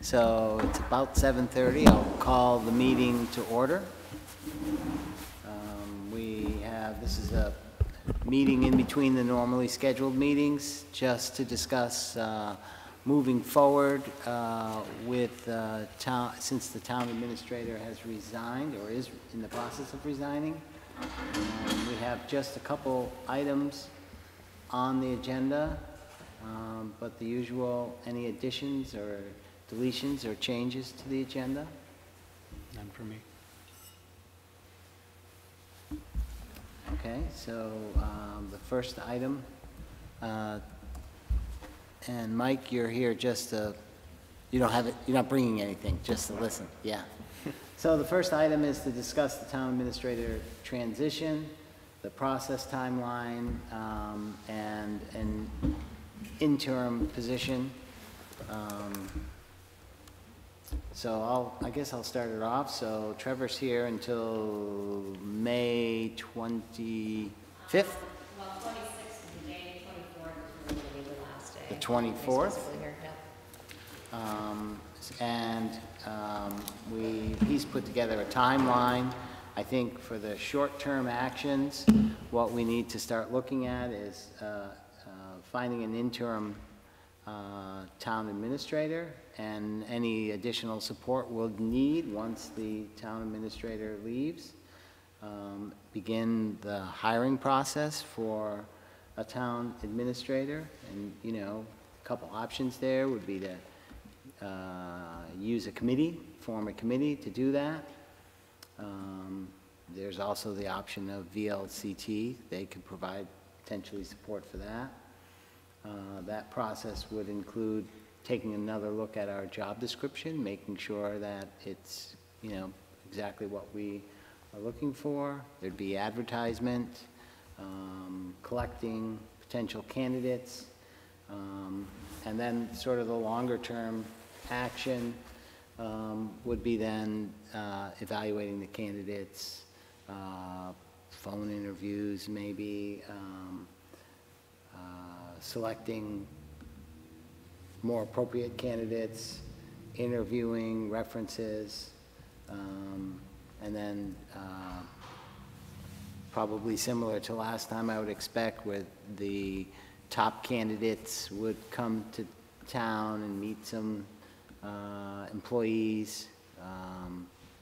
So it's about 7:30. I'll call the meeting to order. This is a meeting in between the normally scheduled meetings, just to discuss moving forward with since the town administrator has resigned or is in the process of resigning. We have just a couple items on the agenda, but the usual, any additions or deletions or changes to the agenda? None for me. Okay, so the first item, and Mike, you're here just to, you don't have it, you're not bringing anything, just to listen, yeah. So the first item is to discuss the town administrator transition, the process timeline, and an interim position. So I guess I'll start it off. So Trevor's here until May 25th? Well, 26th is the day, 24th is going to be the last day. The 24th? He's put together a timeline. I think for the short-term actions, what we need to start looking at is finding an interim town administrator, and any additional support we'll need once the town administrator leaves. Begin the hiring process for a town administrator, and a couple options there would be to use a committee, form a committee to do that. There's also the option of VLCT. They could provide potentially support for that. That process would include taking another look at our job description, making sure that it's, exactly what we are looking for. There'd be advertisement, collecting potential candidates, and then sort of the longer term action would be then evaluating the candidates, phone interviews maybe, selecting more appropriate candidates, interviewing references, and then probably similar to last time, I would expect, where the top candidates would come to town and meet some employees,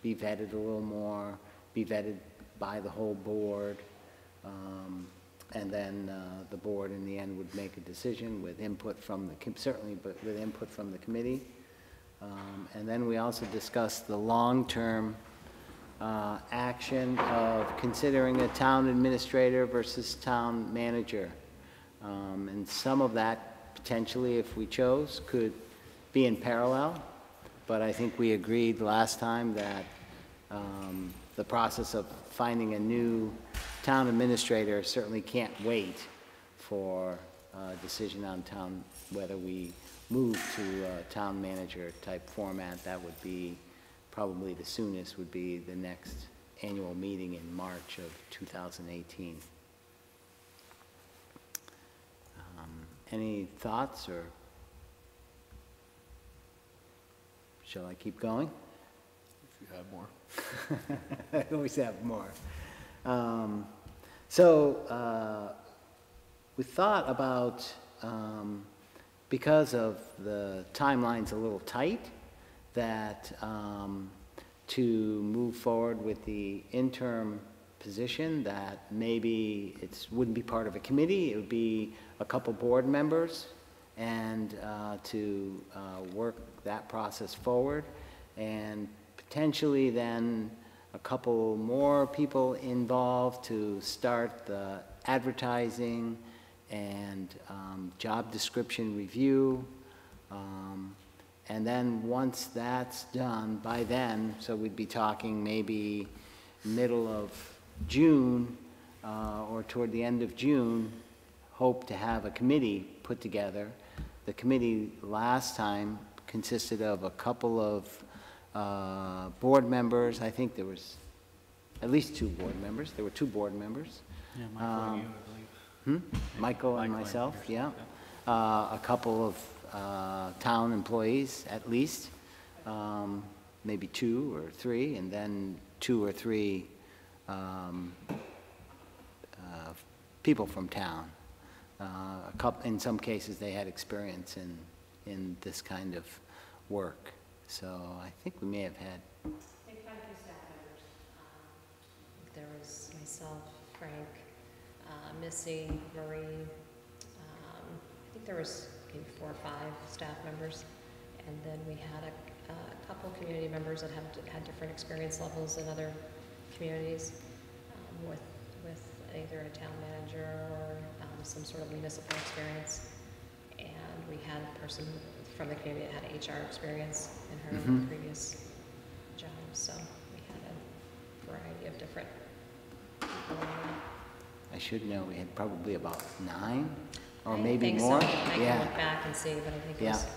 be vetted a little more, be vetted by the whole board, and then the board in the end would make a decision with input from certainly, but with input from the committee. And then we also discussed the long-term action of considering a town administrator versus town manager. And some of that potentially, if we chose, could be in parallel, but I think we agreed last time that the process of finding a new town administrator certainly can't wait for a decision on whether we move to a town manager type format. That would be probably the soonest, would be the next annual meeting in March of 2018. Any thoughts, or shall I keep going? If you have more. I always have more. We thought about, because of the timeline's a little tight, that to move forward with the interim position, that maybe it wouldn't be part of a committee, it would be a couple board members, and to work that process forward, and potentially then a couple more people involved to start the advertising and job description review. And then once that's done, by then, so we'd be talking maybe middle of June or toward the end of June, hope to have a committee put together. The committee last time consisted of a couple of board members. I think there was at least 2 board members. There were 2 board members. Yeah, Michael and you, I believe. Michael and myself, yeah. A couple of town employees, at least. maybe 2 or 3, and then 2 or 3 people from town. In some cases, they had experience in this kind of work. So I think we may have had. They've had a few staff members. There was myself, Frank, Missy, Marie. I think there was maybe 4 or 5 staff members. And then we had a couple community members that have had different experience levels in other communities with either a town manager or some sort of municipal experience. And we had a person from the community that had HR experience in her previous job. So we had a variety of different people. I should know, we had probably about 9 or I maybe think more. So. I can look back and see, but I think it was there.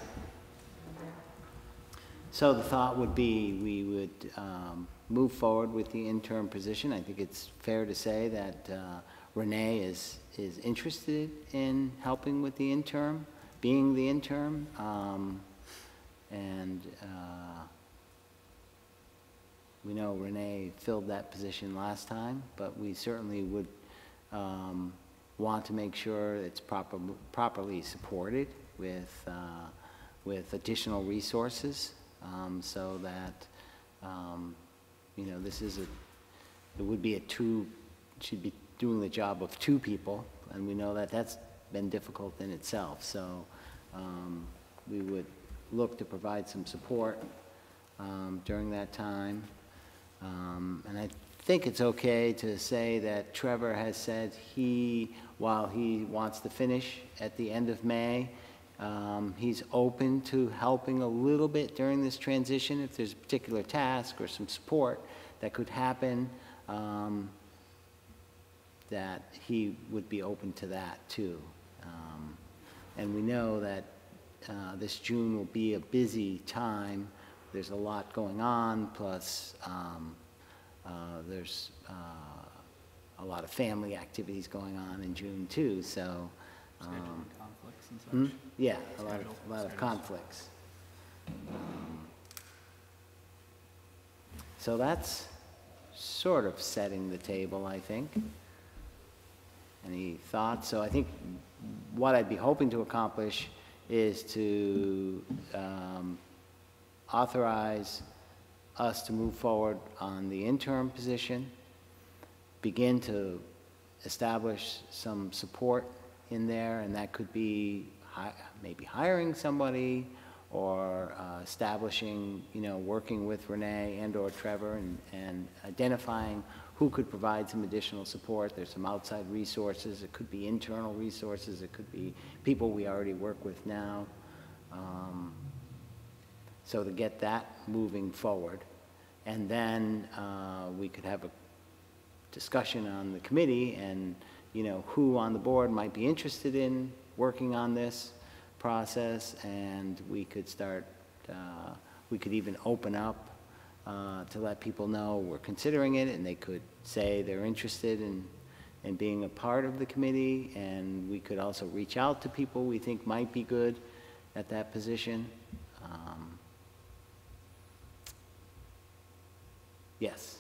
So the thought would be we would move forward with the interim position. I think it's fair to say that Renee is interested in helping with the interim, being the interim, and we know Renee filled that position last time, but we certainly would want to make sure it's properly supported with additional resources, so that you know, it would be should be doing the job of 2 people, and we know that that's been difficult in itself. So we would look to provide some support during that time. And I think it's okay to say that Trevor has said while he wants to finish at the end of May, he's open to helping a little bit during this transition if there's a particular task or some support that could happen, that he would be open to that too. And we know that this June will be a busy time. There's a lot going on, plus there's a lot of family activities going on in June too, so. Scheduling conflicts and such. Yeah, a lot of conflicts. So that's sort of setting the table, I think. Any thoughts? So I think what I'd be hoping to accomplish is to authorize us to move forward on the interim position, begin to establish some support in there, and that could be maybe hiring somebody or establishing, you know, working with Renee and or Trevor and identifying who could provide some additional support. There's some outside resources. It could be internal resources. It could be people we already work with now. So to get that moving forward. And then we could have a discussion on the committee and, you know, who on the board might be interested in working on this process, and we could start, we could even open up to let people know we're considering it, and they could say they're interested in being a part of the committee, and we could also reach out to people we think might be good at that position. Yes.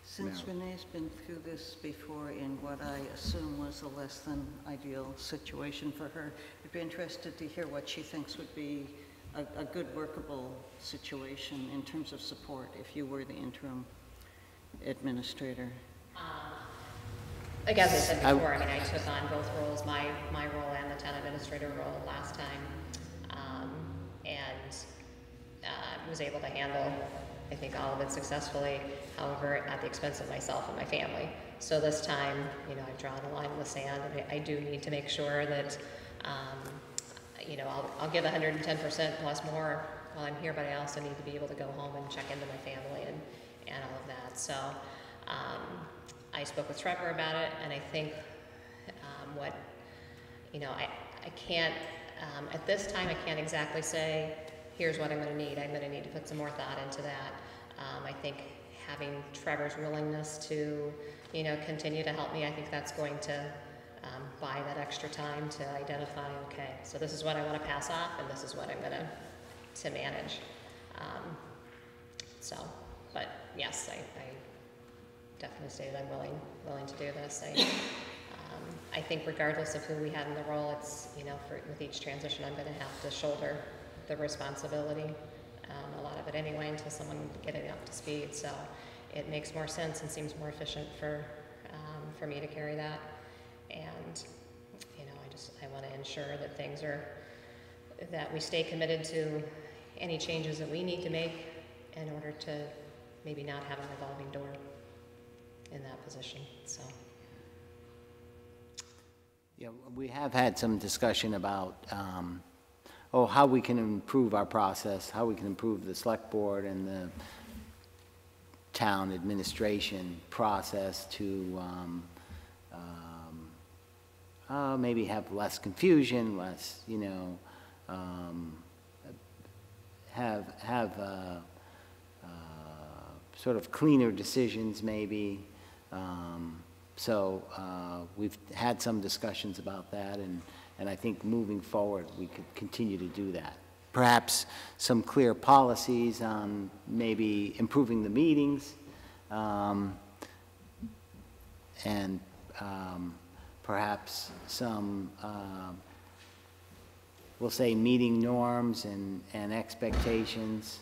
Since Renee's been through this before in what I assume was a less than ideal situation for her, I'd be interested to hear what she thinks would be a good workable situation in terms of support if you were the interim administrator. Like as I said before, I mean, I took on both roles, my role and the town administrator role last time, and was able to handle, I think, all of it successfully, however, at the expense of myself and my family. So this time, you know, I've drawn a line in the sand, and I do need to make sure that, you know, I'll give 110% plus more while I'm here, but I also need to be able to go home and check into my family and all of that. So I spoke with Trevor about it, and I think what, you know, I can't, at this time, I can't exactly say, here's what I'm going to need. I'm going to need to put some more thought into that. I think having Trevor's willingness to, you know, continue to help me, I think that's going to buy that extra time to identify, okay, so this is what I want to pass off, and this is what I'm going to manage. yes, I definitely stated I'm willing to do this. I think regardless of who we had in the role, it's, you know, with each transition, I'm going to have to shoulder the responsibility, a lot of it anyway, until someone get it up to speed. So it makes more sense and seems more efficient for me to carry that. And, you know, I want to ensure that that we stay committed to any changes that we need to make in order to maybe not have a revolving door in that position, so. Yeah, we have had some discussion about, how we can improve our process, how we can improve the select board and the town administration process to maybe have less confusion, less, you know, have sort of cleaner decisions maybe. So we've had some discussions about that, and I think moving forward we could continue to do that. Perhaps some clear policies on maybe improving the meetings, and perhaps some, we'll say, meeting norms and expectations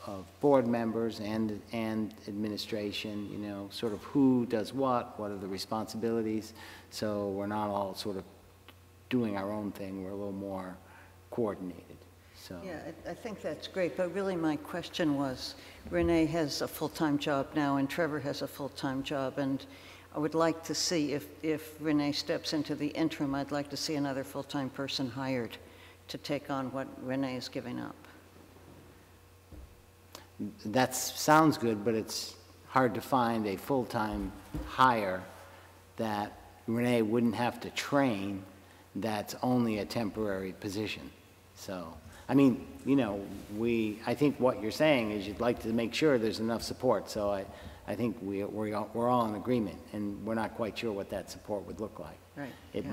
of board members and administration, you know, sort of who does what are the responsibilities, so we're not all sort of doing our own thing, we're a little more coordinated, so. Yeah, I think that's great, but really my question was, Renee has a full-time job now and Trevor has a full-time job, and I would like to see if Renee steps into the interim, I'd like to see another full-time person hired to take on what Renee is giving up. That sounds good, but it's hard to find a full-time hire that Renee wouldn't have to train, that's only a temporary position. So, I mean, you know, I think what you're saying is you'd like to make sure there's enough support, so I think we're all in agreement, and we're not quite sure what that support would look like. Right. It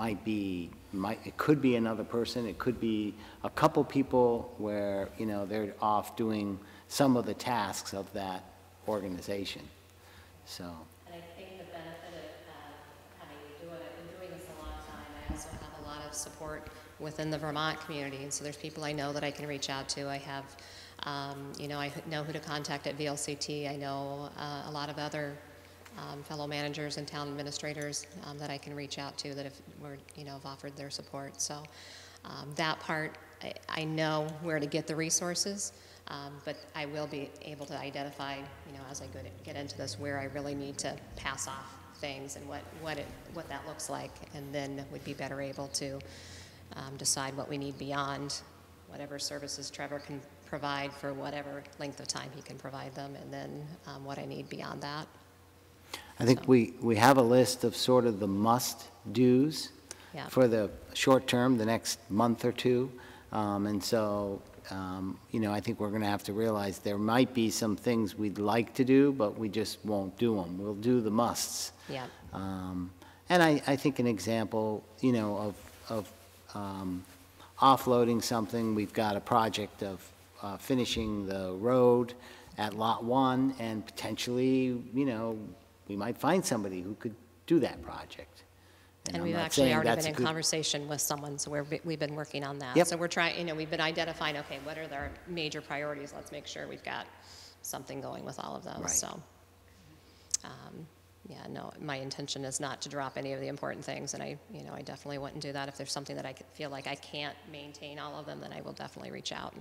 it could be another person, it could be a couple people where, you know, they're off doing some of the tasks of that organization, so. And I think the benefit of having you do it, I've been doing this a long time, I also have a lot of support within the Vermont community, and so there's people I know that I can reach out to. I have, you know, I know who to contact at VLCT. I know a lot of other fellow managers and town administrators that I can reach out to that have offered their support. So that part, I know where to get the resources, but I will be able to identify, you know, as I get into this, where I really need to pass off things and what that looks like, and then would be better able to decide what we need beyond whatever services Trevor can provide for whatever length of time he can provide them, and then what I need beyond that. I think we have a list of sort of the must-dos for the short term, the next month or two, and so you know, I think we're going to have to realize there might be some things we'd like to do, but we just won't do them. We'll do the musts. Yeah. And I think an example, you know, of offloading something, we've got a project of finishing the road at Lot 1, and potentially, you know, we might find somebody who could do that project. And we've actually already been in conversation with someone, so we've been working on that. Yep. So we're trying, you know, we've been identifying, okay, what are our major priorities? Let's make sure we've got something going with all of those. Right. So, yeah, no, my intention is not to drop any of the important things, and I definitely wouldn't do that. If there's something that I feel like I can't maintain all of them, then I will definitely reach out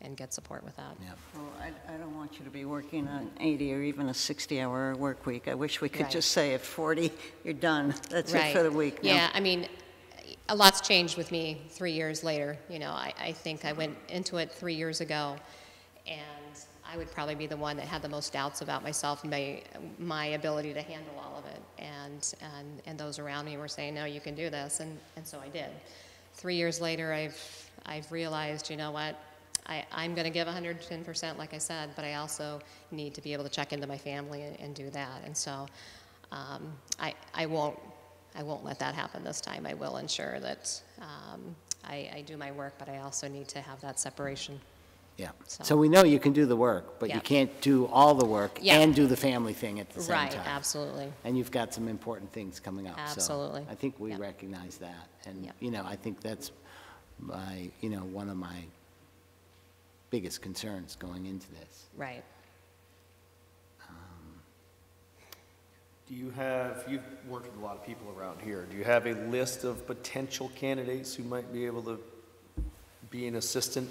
and get support with that. Yep. Well, I don't want you to be working on 80 or even a 60-hour work week. I wish we could Right. just say at 40, you're done. That's Right. it for the week. No. Yeah, I mean, a lot's changed with me 3 years later. You know, I think I went into it 3 years ago, and I would probably be the one that had the most doubts about myself and my ability to handle all of it. And those around me were saying, no, you can do this, and so I did. 3 years later, I've realized, you know what, I'm going to give 110%, like I said, but I also need to be able to check into my family and do that. And so I won't let that happen this time. I will ensure that I do my work, but I also need to have that separation. Yeah. So- So we know you can do the work, but you Yeah. can't do all the work Yeah. and do the family thing at the same Right, time. absolutely. And you've got some important things coming up. Absolutely. So I think we Yep. recognize that. And, Yep. you know, I think that's one of my biggest concerns going into this. Right. Do you have, you've worked with a lot of people around here, do you have a list of potential candidates who might be able to be an assistant?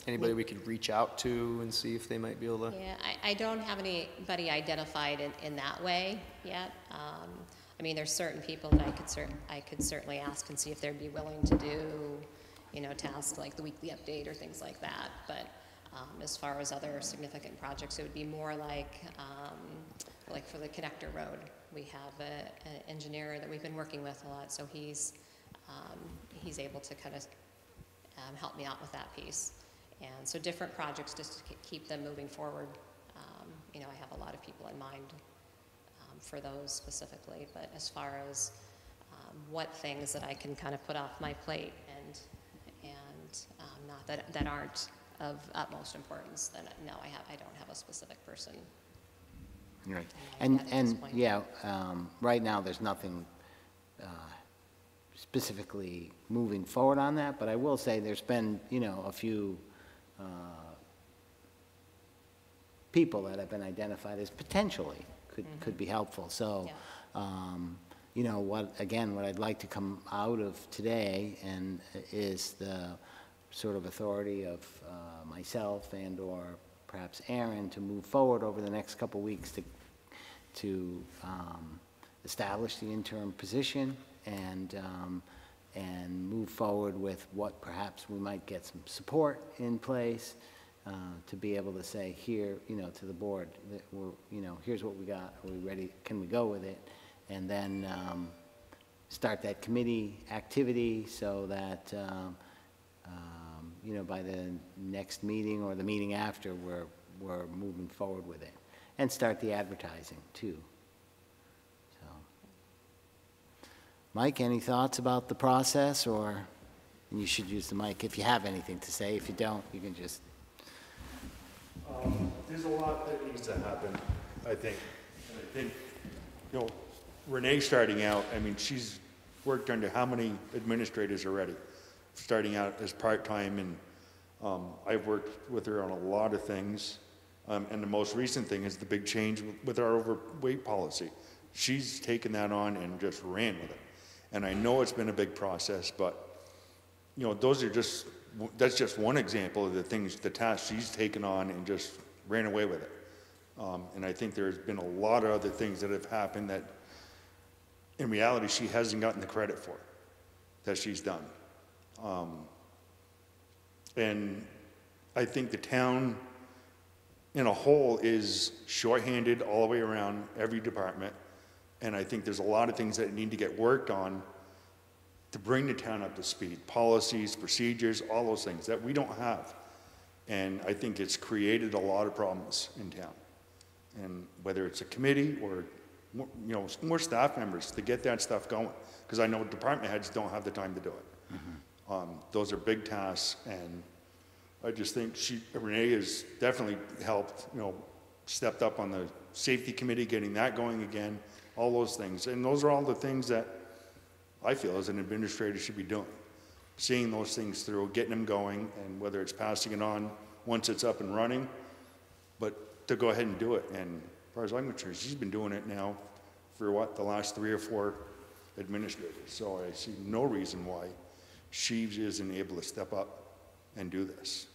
Anybody we could reach out to and see if they might be able to? Yeah, I don't have anybody identified in that way yet. I mean, there's certain people that I could certainly ask and see if they'd be willing to do, you know, tasks like the weekly update or things like that. But as far as other significant projects, it would be more like for the connector road. We have an engineer that we've been working with a lot, so he's able to kind of help me out with that piece. And so different projects just to keep them moving forward. You know, I have a lot of people in mind for those specifically, but as far as what things that I can kind of put off my plate and not that aren't of utmost importance, then no, I don't have a specific person. Right. in mind yet at this point. Yeah, right now, there's nothing specifically moving forward on that, but I will say there's been, you know, a few people that have been identified as potentially could be helpful. So, Yeah. you know, what I'd like to come out of today and is the sort of authority of myself and/or perhaps Aaron to move forward over the next couple weeks to establish the interim position and move forward with what perhaps we might get some support in place to be able to say here, you know, to the board that we're, you know, here's what we got. Are we ready? Can we go with it? And then start that committee activity so that you know, by the next meeting or the meeting after, we're moving forward with it, and start the advertising too. So, Mike, any thoughts about the process, or and you should use the mic if you have anything to say. If you don't, you can just. There's a lot that needs to happen, I think. And I think, you know, Renee starting out, I mean, she's worked under how many administrators already? Starting out as part-time, and I've worked with her on a lot of things. And the most recent thing is the big change with our overweight policy. She's taken that on and just ran with it. And I know it's been a big process, but, you know, that's just one example of the tasks she's taken on and just ran away with it. And I think there's been a lot of other things that have happened that, in reality, she hasn't gotten the credit for, that she's done. And I think the town in a whole is shorthanded all the way around every department. And I think there's a lot of things that need to get worked on to bring the town up to speed. Policies, procedures, all those things that we don't have. And I think it's created a lot of problems in town. And whether it's a committee or, you know, more staff members to get that stuff going. Because I know department heads don't have the time to do it. Those are big tasks, and I just think Renee has definitely helped, you know, stepped up on the safety committee, getting that going again, all those things. And those are all the things that I feel as an administrator should be doing. Seeing those things through, getting them going, and whether it's passing it on once it's up and running, but to go ahead and do it. And as far as I'm concerned, she's been doing it now for the last 3 or 4 administrators. So I see no reason why she isn't able to step up and do this.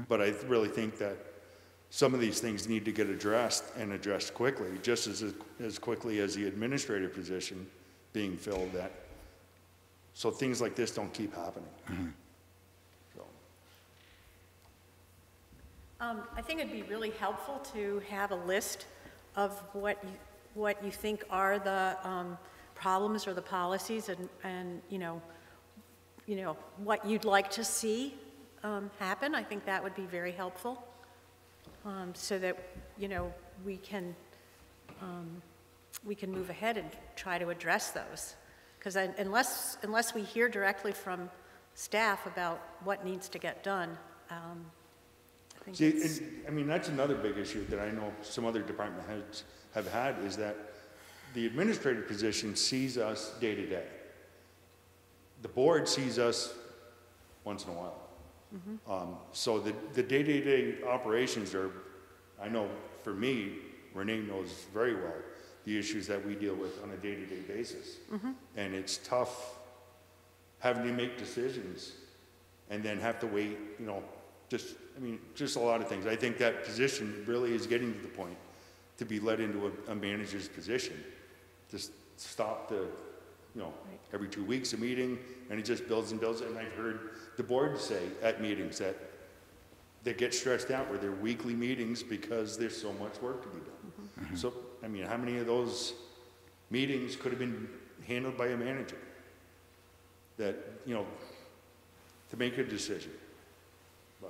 But I really think that some of these things need to get addressed, and addressed quickly, just as quickly as the administrative position being filled, so things like this don't keep happening. So. I think it'd be really helpful to have a list of what you think are the problems or the policies, and you know what you'd like to see happen. I think that would be very helpful, so that, you know, we can move ahead and try to address those. Because unless we hear directly from staff about what needs to get done. I think See, it's- and, I mean, that's another big issue that I know some other department heads have had, is that the administrative position sees us day to day. The board sees us once in a while. So the day-to-day operations are, I know for me, Renee knows very well the issues that we deal with on a day-to-day basis. And it's tough having to make decisions and then have to wait, you know, just a lot of things. I think that position really is getting to the point to be led into a manager's position. Just stop the, you know, every 2 weeks a meeting, and it just builds and builds. And I've heard the board say at meetings that they get stressed out with their weekly meetings because there's so much work to be done. So, I mean, how many of those meetings could have been handled by a manager that, you know, to make a decision?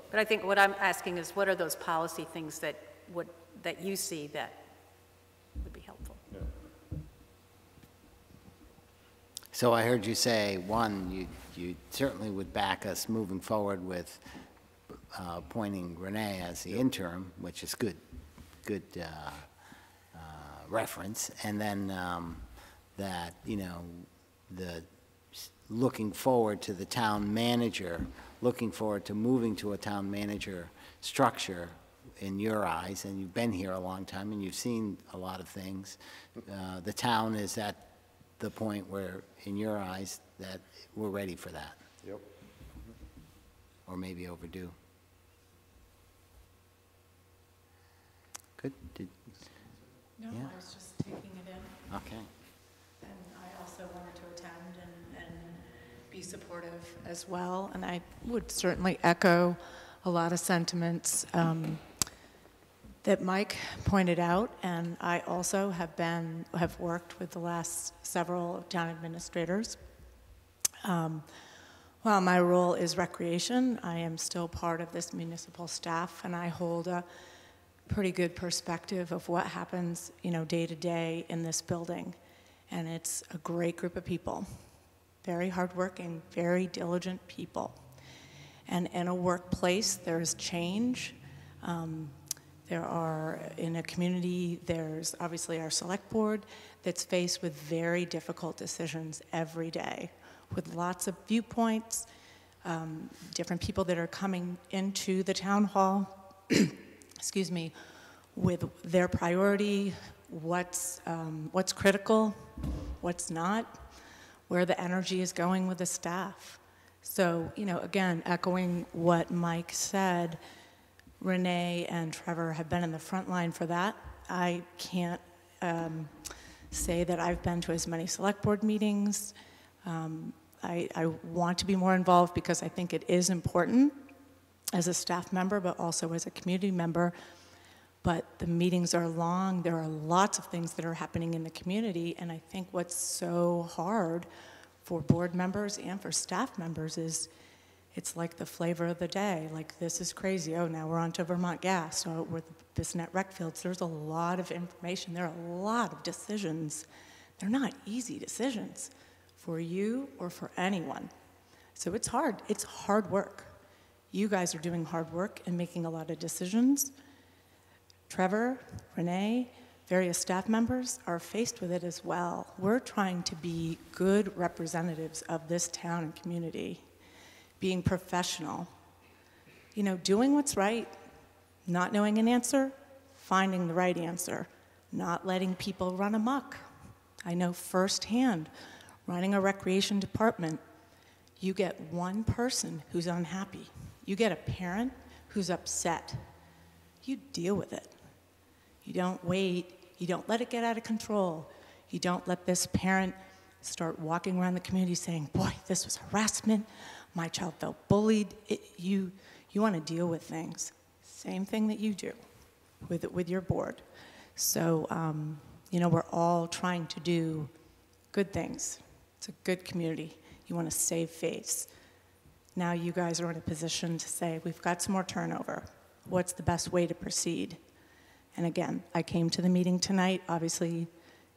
But I think what I'm asking is, what are those policy things that you see that would be helpful? Yeah. So I heard you say, one, you certainly would back us moving forward with appointing Renee as the interim, which is good reference, and then that, you know, looking forward to the town manager, looking forward to moving to a town manager structure in your eyes, and you've been here a long time and you've seen a lot of things. The town is at the point where, in your eyes, that we're ready for that, Yep. or maybe overdue. Good. No, Yeah. I was just taking it in, Okay. and I also wanted to attend and be supportive as well, and I would certainly echo a lot of sentiments that Mike pointed out, and I also have worked with the last several town administrators. While my role is recreation, I am still part of this municipal staff, and I hold a pretty good perspective of what happens, you know, day to day in this building. And it's a great group of people, very hardworking, very diligent people. And in a workplace, there's change. In a community, there's obviously our select board that's faced with very difficult decisions every day, with lots of viewpoints, different people that are coming into the town hall, excuse me, with their priority, what's critical, what's not, where the energy is going with the staff. So, you know, again, echoing what Mike said, Renee and Trevor have been in the front line for that. I can't say that I've been to as many select board meetings. I want to be more involved because I think it is important as a staff member, but also as a community member. But the meetings are long. There are lots of things that are happening in the community, and I think what's so hard for board members and for staff members is it's like the flavor of the day. Like, this is crazy. Oh, now we're on to Vermont Gas, or with Bissonnette Rec Fields. There's a lot of information. There are a lot of decisions. They're not easy decisions for you or for anyone. So it's hard. It's hard work. You guys are doing hard work and making a lot of decisions. Trevor, Renee, various staff members are faced with it as well. We're trying to be good representatives of this town and community, being professional, you know, doing what's right, not knowing an answer, finding the right answer, not letting people run amok. I know firsthand, running a recreation department, you get one person who's unhappy. You get a parent who's upset. You deal with it. You don't wait. You don't let it get out of control. You don't let this parent start walking around the community saying, boy, this was harassment. My child felt bullied. You want to deal with things. Same thing that you do with your board. So, you know, we're all trying to do good things. It's a good community. You want to save face. Now you guys are in a position to say, we've got some more turnover. What's the best way to proceed? And again, I came to the meeting tonight, obviously,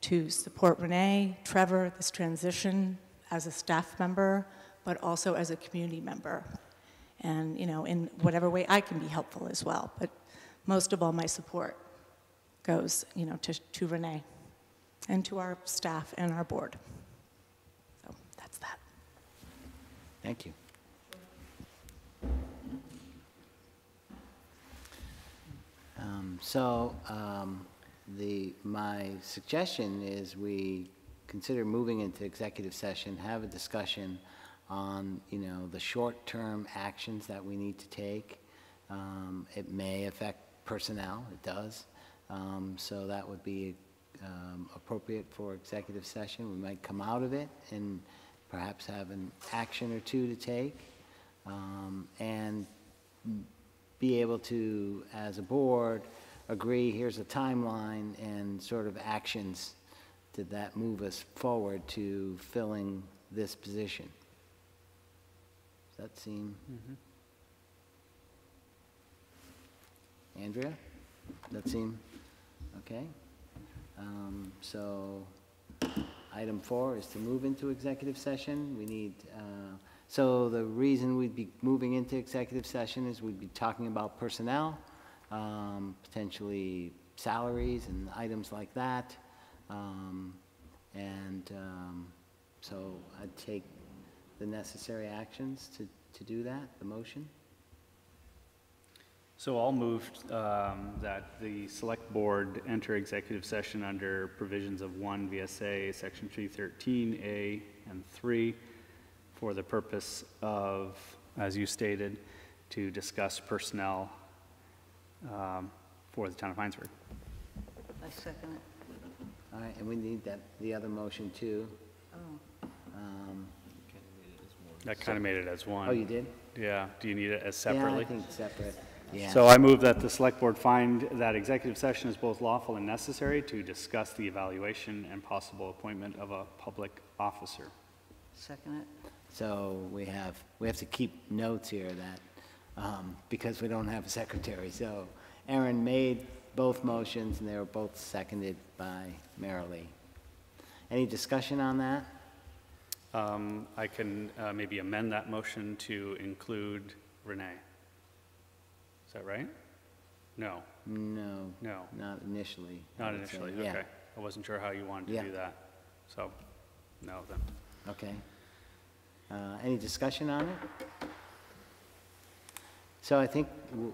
to support Renee, Trevor, this transition as a staff member, but also as a community member. And, you know, in whatever way I can be helpful as well. But most of all, my support goes, you know, to Renee and to our staff and our board. So that's that. Thank you. My suggestion is we consider moving into executive session, have a discussion on, you know, the short-term actions that we need to take. It may affect personnel, it does. So that would be appropriate for executive session. We might come out of it and perhaps have an action or two to take, and be able to, as a board, agree, here's a timeline and sort of actions did that move us forward to filling this position. Does that seem? Andrea? That seem okay? So item 4 is to move into executive session. We need, so the reason we'd be moving into executive session is we'd be talking about personnel, potentially salaries and items like that. So I'd take the necessary actions to do that, the motion. So I'll move that the select board enter executive session under provisions of 1 VSA section 313A and 3 for the purpose of, as you stated, to discuss personnel for the town of Hinesburg. I second it. All right, and we need the other motion too. That kind of made it as one. Oh, you did? Yeah, do you need it as separately? Yeah, I think separate, yeah. So I move that the select board find that executive session is both lawful and necessary to discuss the evaluation and possible appointment of a public officer. Second it. So we have to keep notes here that, because we don't have a secretary. So Aaron made both motions and they were both seconded by Marilee. Any discussion on that? I can maybe amend that motion to include Renee. Is that right? No, No. No. Not initially. I not would say. initially, Yeah. okay. I wasn't sure how you wanted Yeah. to do that. So, no then. Okay. Any discussion on it? So I think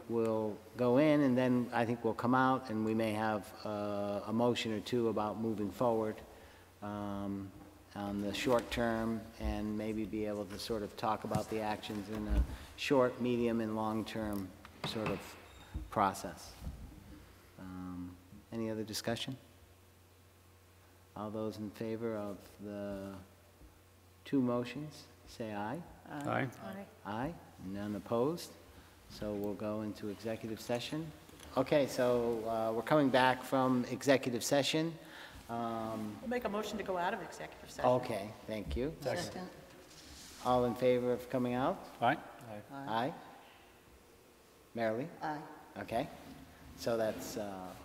we'll go in and then I think we'll come out and we may have a motion or two about moving forward on the short term and maybe be able to sort of talk about the actions in a short, medium, and long-term sort of process. Any other discussion? All those in favor of the two motions, say aye. Aye. Aye, none opposed. So we'll go into executive session. Okay, so we're coming back from executive session. We'll make a motion to go out of executive session. Okay, thank you. Second. All in favor of coming out? Aye? Aye. Marilee? Aye. Okay, so that's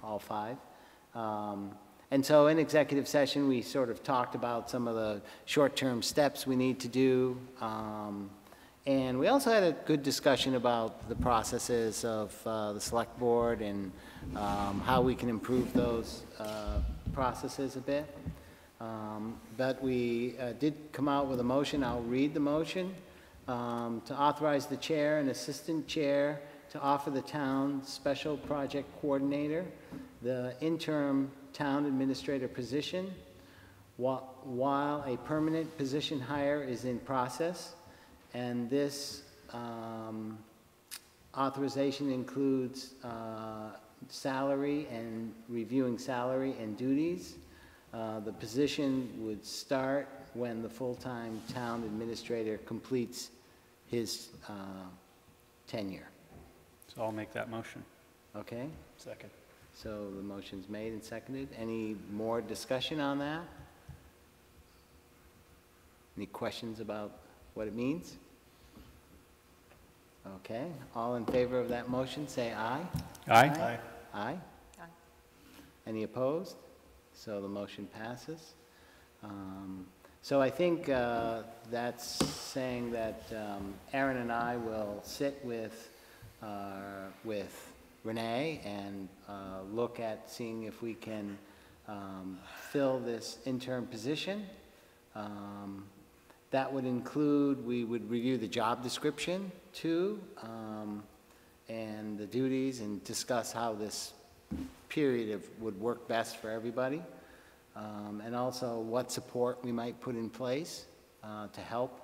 all 5. And so in executive session, we sort of talked about some of the short-term steps we need to do. And we also had a good discussion about the processes of the select board and how we can improve those processes a bit. But we did come out with a motion. I'll read the motion to authorize the chair and assistant chair to offer the town special project coordinator the interim town administrator position while a permanent position hire is in process. And this authorization includes salary and reviewing salary and duties. The position would start when the full-time town administrator completes his tenure. So I'll make that motion. Okay? Second. So the motion's made and seconded. Any more discussion on that? Any questions about what it means? Okay, all in favor of that motion, say aye. Aye? Aye? Any opposed? So the motion passes. So I think that's saying that Aaron and I will sit with Renee and look at seeing if we can fill this interim position. That would include, we would review the job description too, and the duties, and discuss how this period would work best for everybody. And also what support we might put in place to help.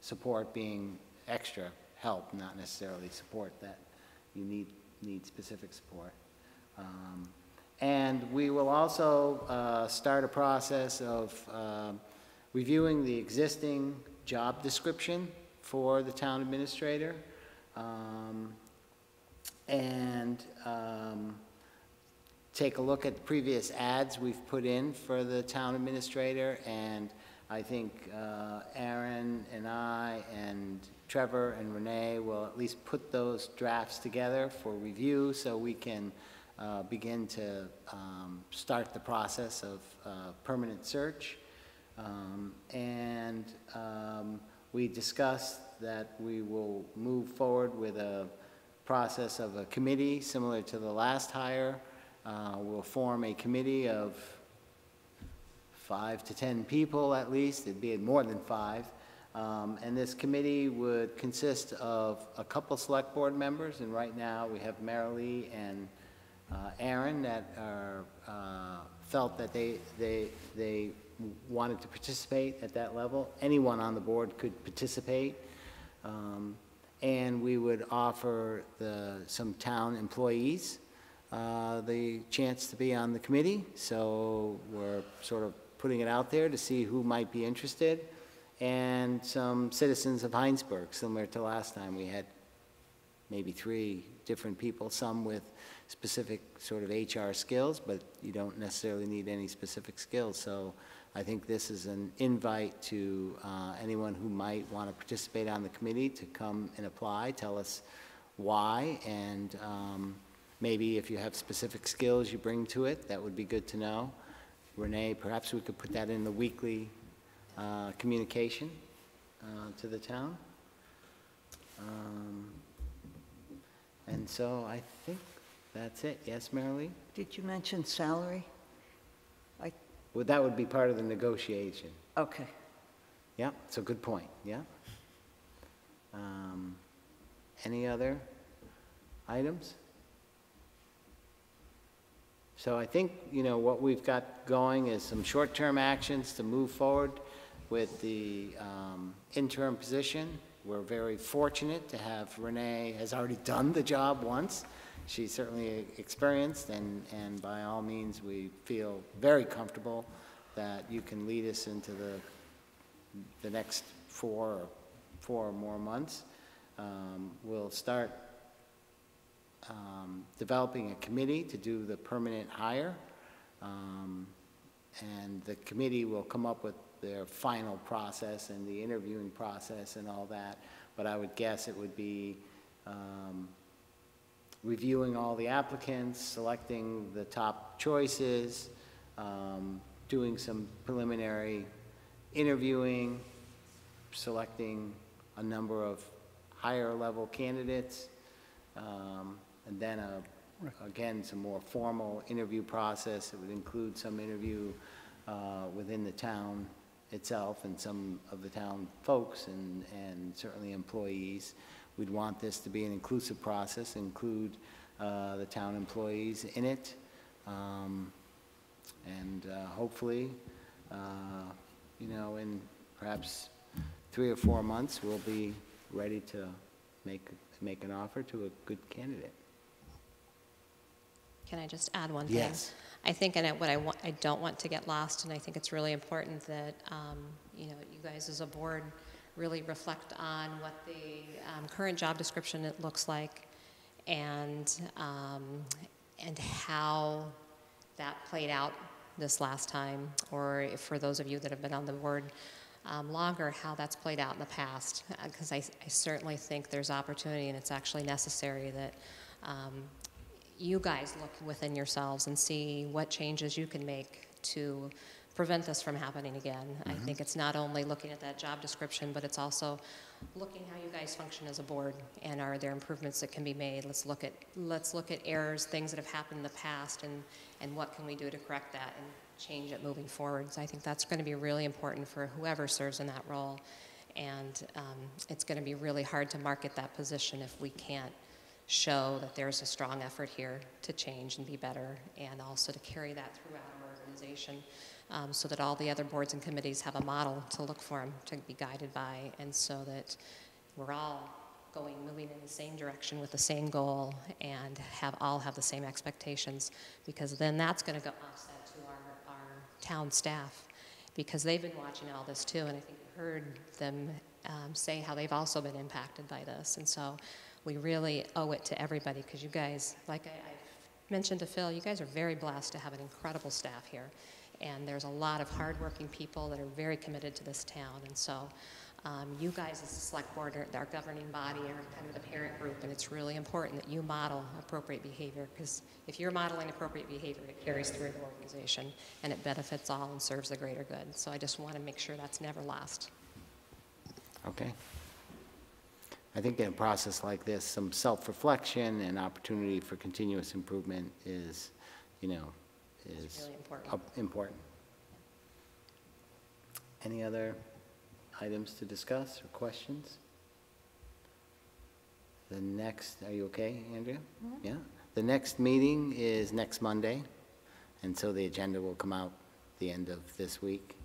Support being extra help, not necessarily support that you need specific support. And we will also start a process of reviewing the existing job description for the town administrator, and take a look at the previous ads we've put in for the town administrator. And I think Aaron and I and Trevor and Renee will at least put those drafts together for review, so we can begin to start the process of permanent search. We discussed that we will move forward with a process of a committee similar to the last hire. We'll form a committee of 5 to 10 people at least. It'd be more than 5. And this committee would consist of a couple select board members, and right now we have Marilee and Aaron that are felt that they wanted to participate at that level. Anyone on the board could participate. And we would offer some town employees the chance to be on the committee. So we're sort of putting it out there to see who might be interested. And some citizens of Hinesburg, similar to last time. We had maybe 3 different people, some with specific sort of HR skills, but you don't necessarily need any specific skills. So I think this is an invite to anyone who might want to participate on the committee to come and apply, tell us why, and maybe if you have specific skills you bring to it, that would be good to know. Renee, perhaps we could put that in the weekly communication to the town. And so I think that's it. Yes, Marilee? Did you mention salary? Well, that would be part of the negotiation. Okay. Yeah, it's a good point, yeah. Any other items? So I think, what we've got going is some short-term actions to move forward with the interim position. We're very fortunate to have Renee has already done the job once. She's certainly experienced, and by all means, we feel very comfortable that you can lead us into the next 4 or more months. We'll start developing a committee to do the permanent hire, and the committee will come up with their final process and the interviewing process and all that. But I would guess it would be reviewing all the applicants, selecting the top choices, doing some preliminary interviewing, selecting a number of higher level candidates, and then again, some more formal interview process. It would include some interview within the town itself and some of the town folks and certainly employees. We'd want this to be an inclusive process, include the town employees in it, and hopefully, in perhaps 3 or 4 months, we'll be ready to make an offer to a good candidate. Can I just add one thing? Yes. I think, and I don't want to get lost, and I think it's really important that you guys as a board really reflect on what the current job description looks like, and how that played out this last time, or if for those of you that have been on the board longer, how that's played out in the past, because I certainly think there's opportunity, and it's actually necessary that you guys look within yourselves and see what changes you can make to prevent this from happening again. I think it's not only looking at that job description, but it's also looking how you guys function as a board, and are there improvements that can be made. Let's look at errors, things that have happened in the past, and what can we do to correct that and change it moving forward. So I think that's going to be really important for whoever serves in that role, and it's going to be really hard to market that position if we can't show that there's a strong effort here to change and be better, and also to carry that throughout our organization, so that all the other boards and committees have a model to look for them, to be guided by, and so that we're all moving in the same direction with the same goal, and all have the same expectations, because then that's going to go offset to our town staff, because they've been watching all this too, and I think you heard them say how they've also been impacted by this. And so we really owe it to everybody, because you guys, like I've mentioned to Phil, you guys are very blessed to have an incredible staff here. And there's a lot of hardworking people that are very committed to this town. And so you guys as the select board, our governing body, are kind of the parent group, and it's really important that you model appropriate behavior, because if you're modeling appropriate behavior, it carries through the organization, and it benefits all and serves the greater good. So I just want to make sure that's never lost. Okay. I think in a process like this, some self-reflection and opportunity for continuous improvement is, It's really important. important. Any other items to discuss or questions? Are you okay, Andrea? Yeah. The next meeting is next Monday, and so the agenda will come out the end of this week.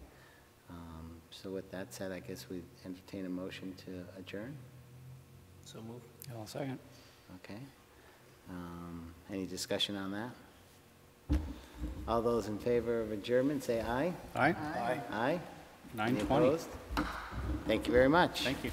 So with that said, I guess we entertain a motion to adjourn. So moved. I'll second. Okay. Any discussion on that? All those in favor of adjournment, say aye. Aye. Aye. Aye. Any 9:20. opposed? Thank you very much. Thank you.